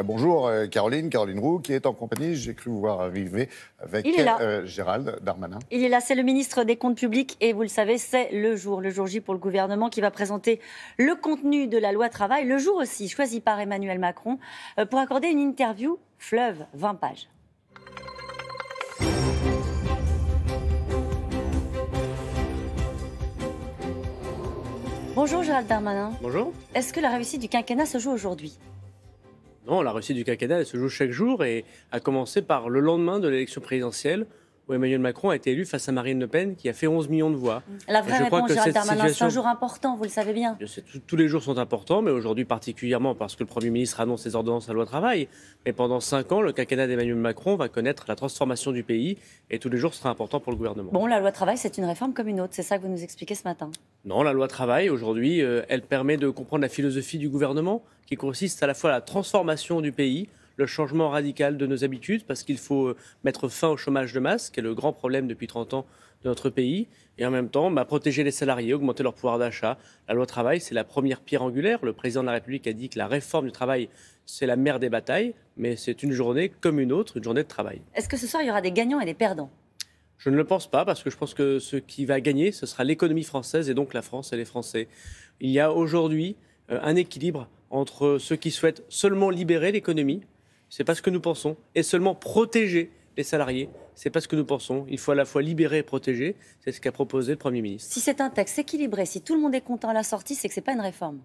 Bonjour Caroline Roux, qui est en compagnie, j'ai cru vous voir arriver, avec Gérald Darmanin. Il est là, c'est le ministre des Comptes publics et vous le savez, c'est le jour J pour le gouvernement qui va présenter le contenu de la loi travail, le jour aussi choisi par Emmanuel Macron pour accorder une interview fleuve, 20 pages. Bonjour Gérald Darmanin. Bonjour. Est-ce que la réussite du quinquennat se joue aujourd'hui ? Non, la réussite du quinquennat, elle se joue chaque jour et a commencé par le lendemain de l'élection présidentielle où Emmanuel Macron a été élu face à Marine Le Pen qui a fait 11 millions de voix. La vraie réponse, Gérald Darmanin, c'est un jour important, vous le savez bien. Tous les jours sont importants, mais aujourd'hui particulièrement parce que le Premier ministre annonce ses ordonnances à la loi travail. Mais pendant 5 ans, le quinquennat d'Emmanuel Macron va connaître la transformation du pays et tous les jours sera important pour le gouvernement. Bon, la loi travail, c'est une réforme comme une autre, c'est ça que vous nous expliquez ce matin. Non, la loi travail, aujourd'hui, elle permet de comprendre la philosophie du gouvernement qui consiste à la fois à la transformation du pays, le changement radical de nos habitudes, parce qu'il faut mettre fin au chômage de masse, qui est le grand problème depuis 30 ans de notre pays, et en même temps protéger les salariés, augmenter leur pouvoir d'achat. La loi travail, c'est la première pierre angulaire. Le président de la République a dit que la réforme du travail, c'est la mère des batailles, mais c'est une journée comme une autre, une journée de travail. Est-ce que ce soir, il y aura des gagnants et des perdants ? Je ne le pense pas, parce que je pense que ce qui va gagner, ce sera l'économie française et donc la France et les Français. Il y a aujourd'hui un équilibre entre ceux qui souhaitent seulement libérer l'économie, c'est pas ce que nous pensons, et seulement protéger les salariés, c'est pas ce que nous pensons. Il faut à la fois libérer et protéger, c'est ce qu'a proposé le Premier ministre. Si c'est un texte équilibré, si tout le monde est content à la sortie, c'est que c'est pas une réforme.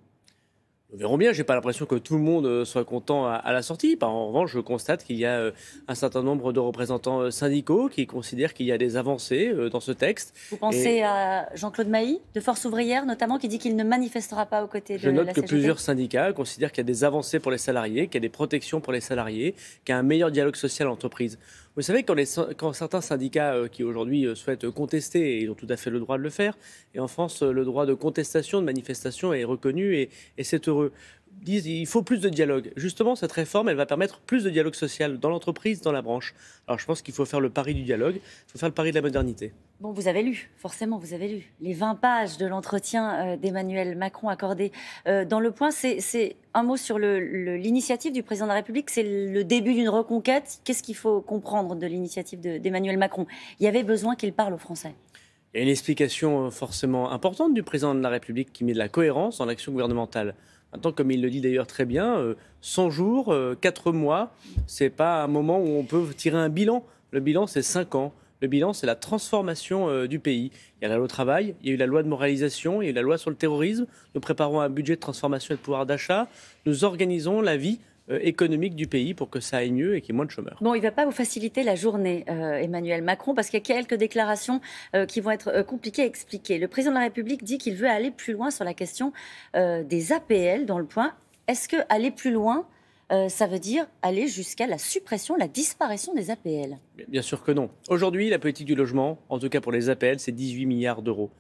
Nous verrons bien, je n'ai pas l'impression que tout le monde soit content à la sortie. En revanche, je constate qu'il y a un certain nombre de représentants syndicaux qui considèrent qu'il y a des avancées dans ce texte. Vous pensez à Jean-Claude Mailly, de Force ouvrière notamment, qui dit qu'il ne manifestera pas aux côtés de la CGT. Je note que plusieurs syndicats considèrent qu'il y a des avancées pour les salariés, qu'il y a des protections pour les salariés, qu'il y a un meilleur dialogue social en entreprise. Vous savez, quand certains syndicats qui aujourd'hui souhaitent contester, et ils ont tout à fait le droit de le faire, et en France, le droit de contestation, de manifestation est reconnu et c'est heureux, disent qu'il faut plus de dialogue. Justement, cette réforme, elle va permettre plus de dialogue social dans l'entreprise, dans la branche. Alors je pense qu'il faut faire le pari du dialogue, il faut faire le pari de la modernité. Bon, vous avez lu, forcément, vous avez lu les 20 pages de l'entretien d'Emmanuel Macron accordé dans Le Point. C'est un mot sur l'initiative du président de la République, c'est le début d'une reconquête. Qu'est-ce qu'il faut comprendre de l'initiative d'Emmanuel Macron ? Il y avait besoin qu'il parle aux Français. Il y a une explication forcément importante du président de la République qui met de la cohérence dans l'action gouvernementale. Maintenant, comme il le dit d'ailleurs très bien, 100 jours, 4 mois, ce n'est pas un moment où on peut tirer un bilan. Le bilan, c'est 5 ans. Le bilan, c'est la transformation du pays. Il y a la loi travail, il y a eu la loi de moralisation, il y a eu la loi sur le terrorisme. Nous préparons un budget de transformation et de pouvoir d'achat. Nous organisons la vie économique du pays pour que ça aille mieux et qu'il y ait moins de chômeurs. Bon, il ne va pas vous faciliter la journée, Emmanuel Macron, parce qu'il y a quelques déclarations qui vont être compliquées à expliquer. Le président de la République dit qu'il veut aller plus loin sur la question des APL dans Le Point. Est-ce que aller plus loin, ça veut dire aller jusqu'à la suppression, la disparition des APL? Bien sûr que non. Aujourd'hui, la politique du logement, en tout cas pour les APL, c'est 18 milliards d'euros.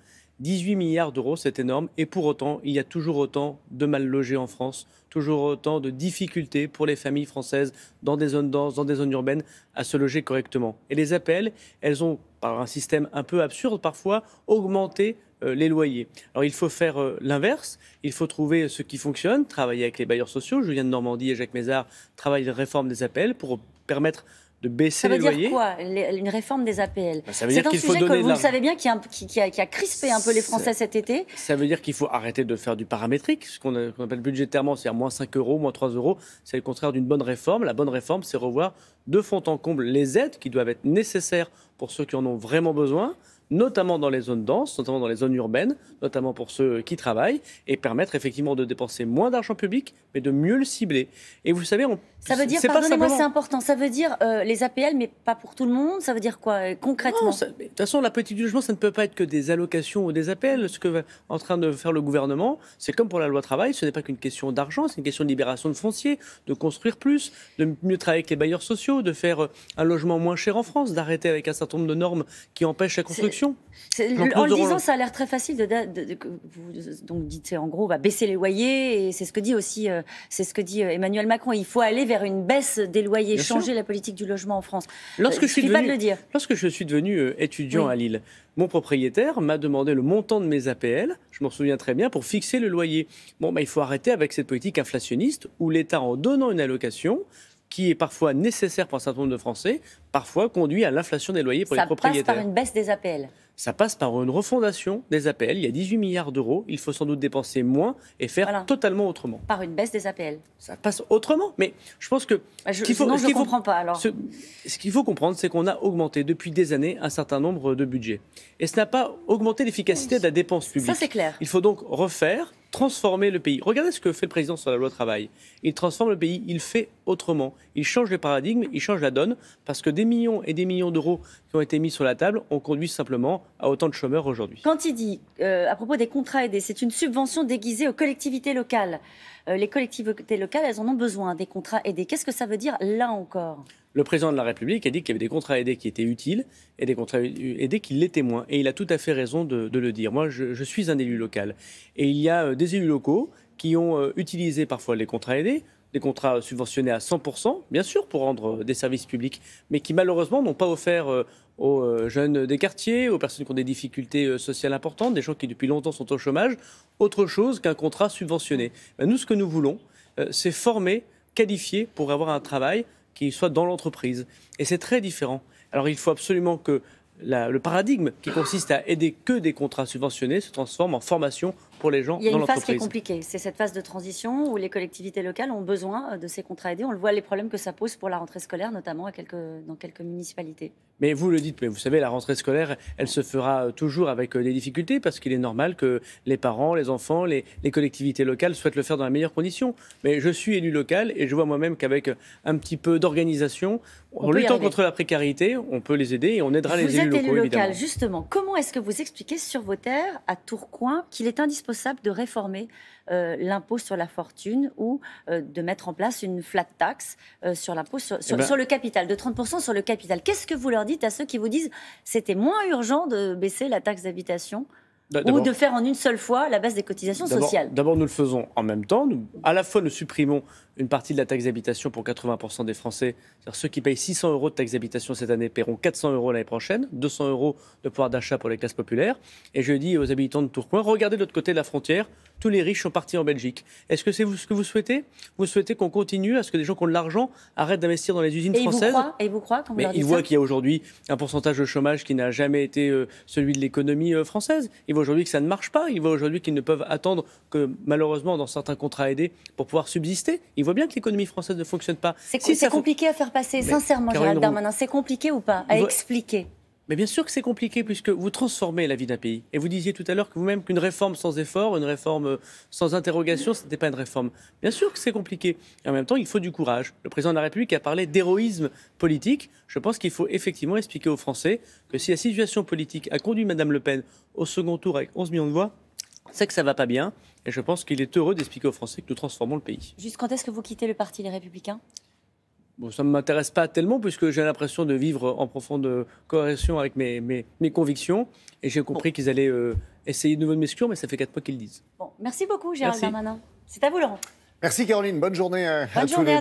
18 milliards d'euros, c'est énorme. Et pour autant, il y a toujours autant de mal logés en France, toujours autant de difficultés pour les familles françaises dans des zones denses, dans des zones urbaines, à se loger correctement. Et les APL, elles ont, par un système un peu absurde parfois, augmenté les loyers. Alors il faut faire l'inverse, il faut trouver ce qui fonctionne, travailler avec les bailleurs sociaux. Julien de Normandie et Jacques Mézard travaillent à la réforme des APL pour permettre de baisser les loyers. Ça veut dire quoi, une réforme des APL? Ça veut dire qu'il faut donner de l'argent. Vous le savez bien, qui a crispé un peu les Français cet été. Ça veut dire qu'il faut arrêter de faire du paramétrique, ce qu'on appelle budgétairement, c'est-à-dire moins 5 euros, moins 3 euros. C'est le contraire d'une bonne réforme. La bonne réforme, c'est revoir de fond en comble les aides qui doivent être nécessaires pour ceux qui en ont vraiment besoin, notamment dans les zones denses, notamment dans les zones urbaines, notamment pour ceux qui travaillent, et permettre effectivement de dépenser moins d'argent public, mais de mieux le cibler. Et vous savez, ça veut dire, pardonnez-moi, c'est important, ça veut dire les APL, mais pas pour tout le monde, ça veut dire quoi concrètement? De toute façon, la politique du logement, ça ne peut pas être que des allocations ou des APL. Ce que va en train de faire le gouvernement, c'est comme pour la loi travail, ce n'est pas qu'une question d'argent, c'est une question de libération de foncier, de construire plus, de mieux travailler avec les bailleurs sociaux, de faire un logement moins cher en France, d'arrêter avec un certain nombre de normes qui empêchent la construction. protection. En le disant, ça a l'air très facile. Vous dites, en gros, on va baisser les loyers, et c'est ce que dit aussi, Emmanuel Macron. Il faut aller vers une baisse des loyers, changer la politique du logement en France. Lorsque je suis devenu étudiant oui. à Lille, mon propriétaire m'a demandé le montant de mes APL, je m'en souviens très bien, pour fixer le loyer. Il faut arrêter avec cette politique inflationniste où l'État, en donnant une allocation, qui est parfois nécessaire pour un certain nombre de Français, parfois conduit à l'inflation des loyers pour les propriétaires. Ça passe par une baisse des APL. Ça passe par une refondation des APL. Il y a 18 milliards d'euros. Il faut sans doute dépenser moins et faire totalement autrement. Par une baisse des APL. Ça passe autrement. Mais je pense que... je ne comprends pas alors. Ce qu'il faut comprendre, c'est qu'on a augmenté depuis des années un certain nombre de budgets. Et ce n'a pas augmenté l'efficacité de la dépense publique. Ça, c'est clair. Il faut donc transformer le pays. Regardez ce que fait le président sur la loi travail. Il transforme le pays, il fait autrement. Il change les paradigmes, il change la donne, parce que des millions et des millions d'euros qui ont été mis sur la table ont conduit simplement à autant de chômeurs aujourd'hui. Quand il dit, à propos des contrats aidés, c'est une subvention déguisée aux collectivités locales. Les collectivités locales, elles en ont besoin, des contrats aidés. Qu'est-ce que ça veut dire, là encore ? Le président de la République a dit qu'il y avait des contrats aidés qui étaient utiles et des contrats aidés qui l'étaient moins. Et il a tout à fait raison de le dire. Moi, je suis un élu local. Et il y a des élus locaux qui ont utilisé parfois les contrats aidés, des contrats subventionnés à 100%, bien sûr, pour rendre des services publics, mais qui malheureusement n'ont pas offert aux jeunes des quartiers, aux personnes qui ont des difficultés sociales importantes, des gens qui depuis longtemps sont au chômage, autre chose qu'un contrat subventionné. Nous, ce que nous voulons, c'est former, qualifier pour avoir un travail qui soit dans l'entreprise. Et c'est très différent. Alors il faut absolument que le paradigme qui consiste à aider que des contrats subventionnés se transforme en formation pour les gens dans l'entreprise. Il y a une phase qui est compliquée, c'est cette phase de transition où les collectivités locales ont besoin de ces contrats aidés. On le voit, les problèmes que ça pose pour la rentrée scolaire, notamment dans quelques municipalités. Mais vous le dites, mais vous savez, la rentrée scolaire, elle se fera toujours avec des difficultés parce qu'il est normal que les parents, les enfants, les collectivités locales souhaitent le faire dans les meilleures conditions. Mais je suis élu local et je vois moi-même qu'avec un petit peu d'organisation, en luttant contre la précarité, on peut les aider et on aidera les élus locaux, évidemment. Vous êtes élu local, justement. Comment est-ce que vous expliquez sur vos terres, à Tourcoing, qu'il est indispensable de réformer l'impôt sur la fortune ou de mettre en place une flat tax sur l'impôt sur le capital, de 30% sur le capital. Qu'est-ce que vous leur dites à ceux qui vous disent c'était moins urgent de baisser la taxe d'habitation ou de faire en une seule fois la baisse des cotisations sociales? D'abord, nous le faisons en même temps. À la fois, nous supprimons une partie de la taxe d'habitation pour 80% des Français. C'est-à-dire ceux qui payent 600 € de taxe d'habitation cette année paieront 400 € l'année prochaine, 200 € de pouvoir d'achat pour les classes populaires. Et je dis aux habitants de Tourcoing, regardez de l'autre côté de la frontière, tous les riches sont partis en Belgique. Est-ce que c'est ce que vous souhaitez? Vous souhaitez qu'on continue à ce que des gens qui ont de l'argent arrêtent d'investir dans les usines françaises? Et vous croyez quand vous leur dites ils voient qu'il y a aujourd'hui un pourcentage de chômage qui n'a jamais été celui de l'économie française. Ils voient aujourd'hui que ça ne marche pas. Ils voient aujourd'hui qu'ils ne peuvent attendre que, malheureusement, dans certains contrats aidés, pour pouvoir subsister. Ils voient bien que l'économie française ne fonctionne pas. C'est compliqué à faire passer, sincèrement, Gérald Darmanin. C'est compliqué ou pas à expliquer? Mais bien sûr que c'est compliqué puisque vous transformez la vie d'un pays. Et vous disiez tout à l'heure que vous-même qu'une réforme sans effort, une réforme sans interrogation, ce n'était pas une réforme. Bien sûr que c'est compliqué. Et en même temps, il faut du courage. Le président de la République a parlé d'héroïsme politique. Je pense qu'il faut effectivement expliquer aux Français que si la situation politique a conduit Mme Le Pen au second tour avec 11 millions de voix, c'est que ça ne va pas bien. Et je pense qu'il est heureux d'expliquer aux Français que nous transformons le pays. Juste quand est-ce que vous quittez le Parti Les Républicains ? Ça ne m'intéresse pas tellement puisque j'ai l'impression de vivre en profonde corrélation avec mes convictions. Et j'ai compris qu'ils allaient essayer de nouveau de m'exclure, mais ça fait 4 mois qu'ils le disent. Merci beaucoup, Gérald Darmanin. C'est à vous, Laurent. Merci, Caroline. Bonne journée à tous les deux.